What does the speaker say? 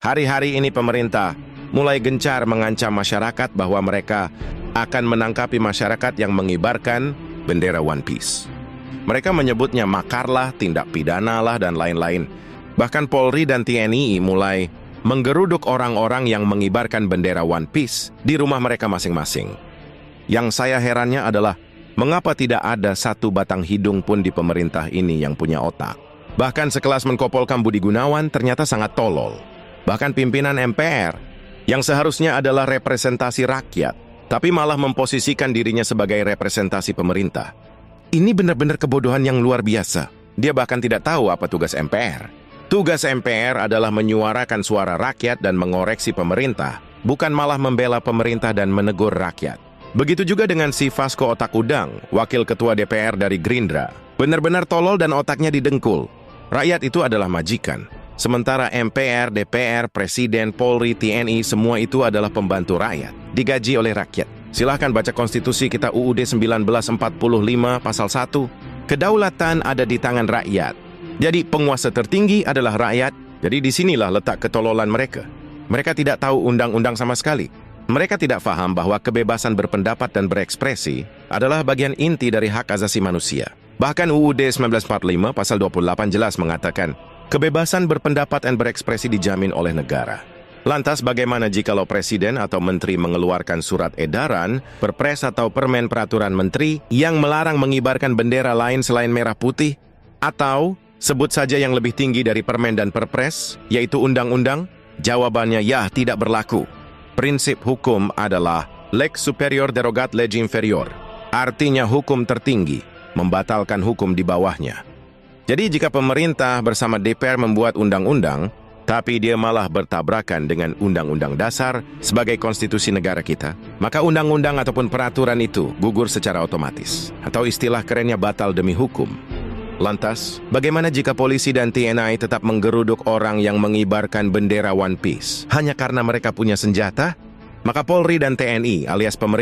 Hari-hari ini pemerintah mulai gencar mengancam masyarakat bahwa mereka akan menangkapi masyarakat yang mengibarkan bendera One Piece. Mereka menyebutnya makarlah, tindak pidana lah, dan lain-lain. Bahkan Polri dan TNI mulai menggeruduk orang-orang yang mengibarkan bendera One Piece di rumah mereka masing-masing. Yang saya herannya adalah, mengapa tidak ada satu batang hidung pun di pemerintah ini yang punya otak? Bahkan sekelas Menko Polkam Budi Gunawan ternyata sangat tolol. Bahkan pimpinan MPR, yang seharusnya adalah representasi rakyat, tapi malah memposisikan dirinya sebagai representasi pemerintah. Ini benar-benar kebodohan yang luar biasa. Dia bahkan tidak tahu apa tugas MPR. Tugas MPR adalah menyuarakan suara rakyat dan mengoreksi pemerintah, bukan malah membela pemerintah dan menegur rakyat. Begitu juga dengan si Vasco Otak Udang, wakil ketua DPR dari Gerindra. Benar-benar tolol dan otaknya didengkul. Rakyat itu adalah majikan. Sementara MPR, DPR, Presiden, Polri, TNI, semua itu adalah pembantu rakyat. Digaji oleh rakyat. Silahkan baca konstitusi kita UUD 1945 pasal 1. Kedaulatan ada di tangan rakyat. Jadi penguasa tertinggi adalah rakyat. Jadi disinilah letak ketololan mereka. Mereka tidak tahu undang-undang sama sekali. Mereka tidak paham bahwa kebebasan berpendapat dan berekspresi adalah bagian inti dari hak asasi manusia. Bahkan UUD 1945 pasal 28 jelas mengatakan, kebebasan berpendapat dan berekspresi dijamin oleh negara. Lantas bagaimana jikalau presiden atau menteri mengeluarkan surat edaran, perpres atau permen peraturan menteri yang melarang mengibarkan bendera lain selain merah putih? Atau sebut saja yang lebih tinggi dari permen dan perpres, yaitu undang-undang? Jawabannya ya, tidak berlaku. Prinsip hukum adalah lex superior derogat lege inferior. Artinya hukum tertinggi membatalkan hukum di bawahnya. Jadi jika pemerintah bersama DPR membuat undang-undang, tapi dia malah bertabrakan dengan Undang-Undang Dasar sebagai konstitusi negara kita, maka undang-undang ataupun peraturan itu gugur secara otomatis. Atau istilah kerennya batal demi hukum. Lantas, bagaimana jika polisi dan TNI tetap menggeruduk orang yang mengibarkan bendera One Piece hanya karena mereka punya senjata? Maka Polri dan TNI alias pemerintah